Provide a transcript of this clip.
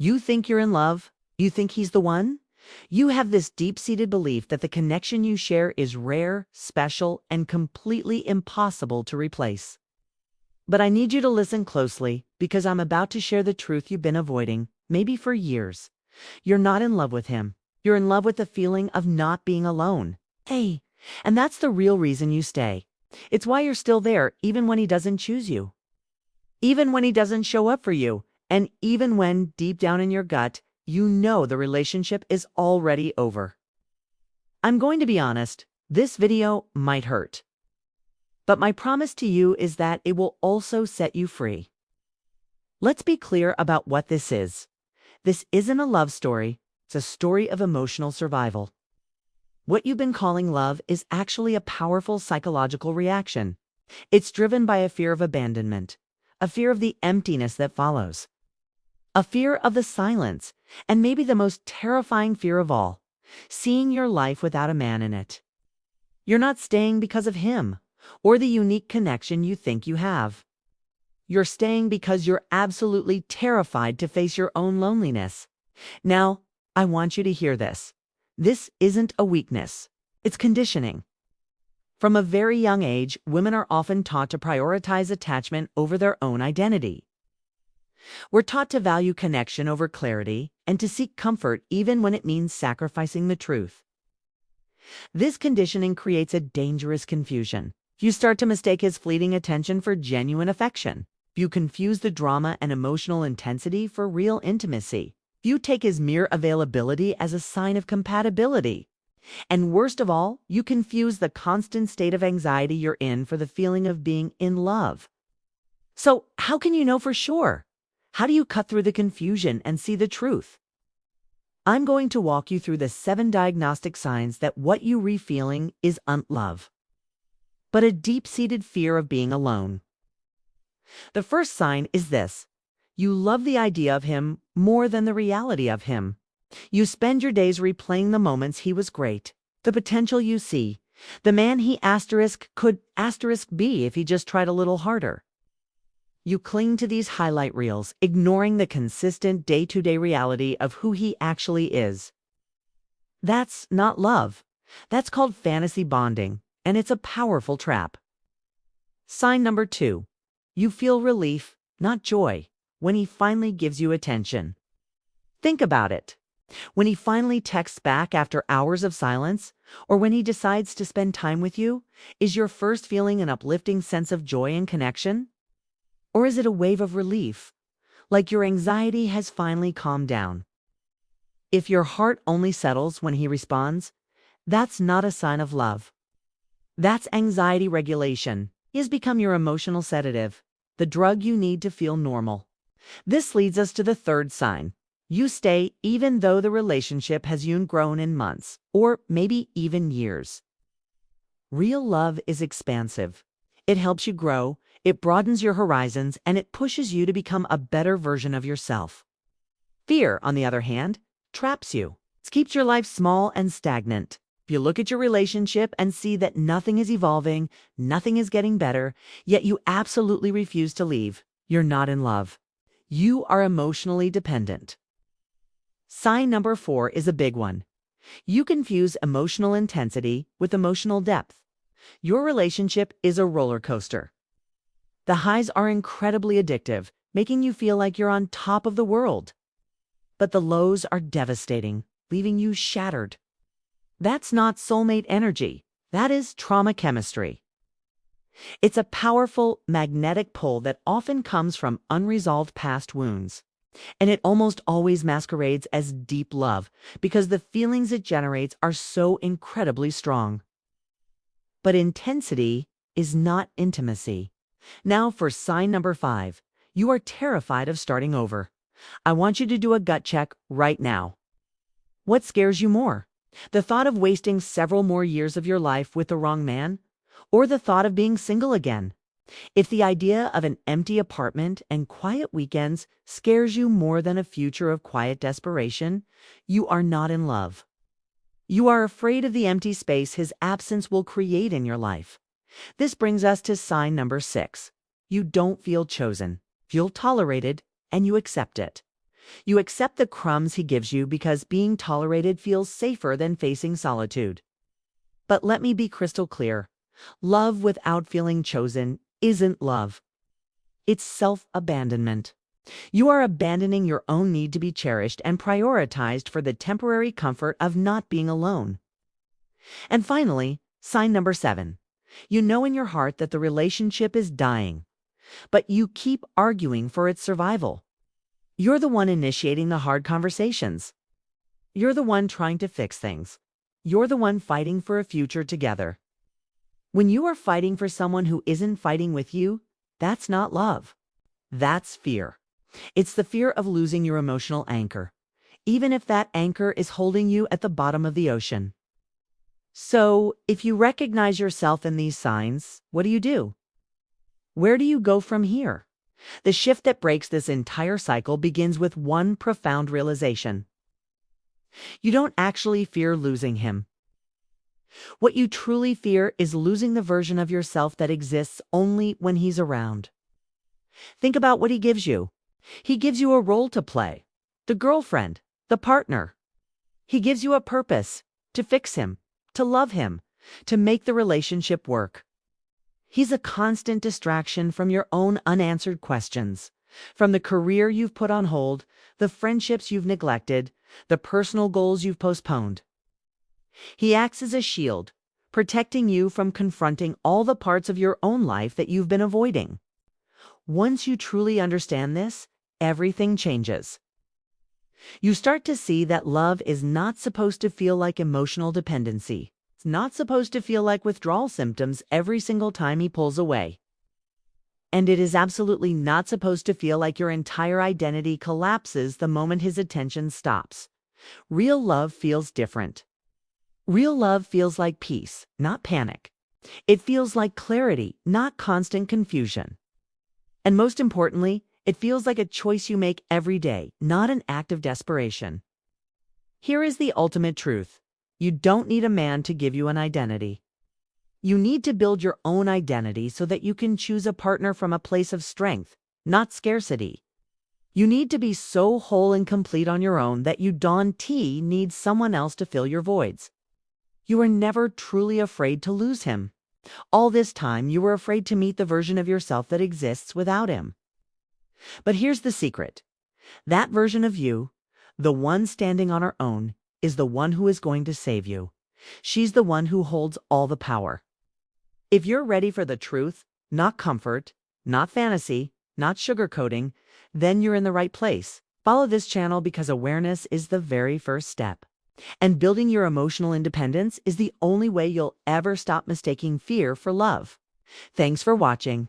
You think you're in love? You think he's the one? You have this deep-seated belief that the connection you share is rare, special, and completely impossible to replace. But I need you to listen closely because I'm about to share the truth you've been avoiding, maybe for years. You're not in love with him. You're in love with the feeling of not being alone. Hey, and that's the real reason you stay. It's why you're still there even when he doesn't choose you. Even when he doesn't show up for you, and even when, deep down in your gut, you know the relationship is already over. I'm going to be honest, this video might hurt. But my promise to you is that it will also set you free. Let's be clear about what this is. This isn't a love story, it's a story of emotional survival. What you've been calling love is actually a powerful psychological reaction. It's driven by a fear of abandonment, a fear of the emptiness that follows, a fear of the silence, and maybe the most terrifying fear of all, seeing your life without a man in it. You're not staying because of him or the unique connection you think you have. You're staying because you're absolutely terrified to face your own loneliness. Now, I want you to hear this. This isn't a weakness. It's conditioning. From a very young age, women are often taught to prioritize attachment over their own identity. We're taught to value connection over clarity and to seek comfort even when it means sacrificing the truth. This conditioning creates a dangerous confusion. You start to mistake his fleeting attention for genuine affection. You confuse the drama and emotional intensity for real intimacy. You take his mere availability as a sign of compatibility. And worst of all, you confuse the constant state of anxiety you're in for the feeling of being in love. So, how can you know for sure? How do you cut through the confusion and see the truth? I'm going to walk you through the 7 diagnostic signs that what you re-feeling is unlove, but a deep-seated fear of being alone. The first sign is this. You love the idea of him more than the reality of him. You spend your days replaying the moments he was great, the potential you see, the man he could be if he just tried a little harder. You cling to these highlight reels, ignoring the consistent day-to-day reality of who he actually is. That's not love. That's called fantasy bonding, and it's a powerful trap. Sign number 2. You feel relief, not joy, when he finally gives you attention. Think about it. When he finally texts back after hours of silence, or when he decides to spend time with you, is your first feeling an uplifting sense of joy and connection? Or is it a wave of relief, like your anxiety has finally calmed down? If your heart only settles when he responds, that's not a sign of love. That's anxiety regulation. He has become your emotional sedative, the drug you need to feel normal. This leads us to the third sign. You stay even though the relationship has grown in months, or maybe even years. Real love is expansive. It helps you grow, it broadens your horizons, and it pushes you to become a better version of yourself. Fear, on the other hand, traps you. It keeps your life small and stagnant. If you look at your relationship and see that nothing is evolving, nothing is getting better, yet you absolutely refuse to leave, you're not in love. You are emotionally dependent. Sign number 4 is a big one. You confuse emotional intensity with emotional depth. Your relationship is a roller coaster. The highs are incredibly addictive, making you feel like you're on top of the world. But the lows are devastating, leaving you shattered. That's not soulmate energy. That is trauma chemistry. It's a powerful, magnetic pull that often comes from unresolved past wounds. And it almost always masquerades as deep love because the feelings it generates are so incredibly strong. But intensity is not intimacy. Now for sign number 5. You are terrified of starting over. I want you to do a gut check right now. What scares you more? The thought of wasting several more years of your life with the wrong man? Or the thought of being single again? If the idea of an empty apartment and quiet weekends scares you more than a future of quiet desperation, you are not in love. You are afraid of the empty space his absence will create in your life. This brings us to sign number 6. You don't feel chosen, feel tolerated, and you accept it. You accept the crumbs he gives you because being tolerated feels safer than facing solitude. But let me be crystal clear. Love without feeling chosen isn't love. It's self-abandonment. You are abandoning your own need to be cherished and prioritized for the temporary comfort of not being alone. And finally, sign number 7. You know in your heart that the relationship is dying, but you keep arguing for its survival. You're the one initiating the hard conversations. You're the one trying to fix things. You're the one fighting for a future together. When you are fighting for someone who isn't fighting with you, that's not love. That's fear. It's the fear of losing your emotional anchor, even if that anchor is holding you at the bottom of the ocean. So, if you recognize yourself in these signs, what do? Where do you go from here? The shift that breaks this entire cycle begins with one profound realization. You don't actually fear losing him. What you truly fear is losing the version of yourself that exists only when he's around. Think about what he gives you. He gives you a role to play, the girlfriend, the partner. He gives you a purpose, to fix him, to love him, to make the relationship work. He's a constant distraction from your own unanswered questions, from the career you've put on hold, the friendships you've neglected, the personal goals you've postponed. He acts as a shield, protecting you from confronting all the parts of your own life that you've been avoiding. Once you truly understand this, everything changes. You start to see that love is not supposed to feel like emotional dependency. It's not supposed to feel like withdrawal symptoms every single time he pulls away. And it is absolutely not supposed to feel like your entire identity collapses the moment his attention stops. Real love feels different. Real love feels like peace, not panic. It feels like clarity, not constant confusion. And most importantly, it feels like a choice you make every day, not an act of desperation. Here is the ultimate truth. You don't need a man to give you an identity. You need to build your own identity so that you can choose a partner from a place of strength, not scarcity. You need to be so whole and complete on your own that you don't need someone else to fill your voids. You are never truly afraid to lose him. All this time, you were afraid to meet the version of yourself that exists without him. But here's the secret. That version of you, the one standing on her own, is the one who is going to save you. She's the one who holds all the power. If you're ready for the truth, not comfort, not fantasy, not sugarcoating, then you're in the right place. Follow this channel because awareness is the very first step. And building your emotional independence is the only way you'll ever stop mistaking fear for love. Thanks for watching.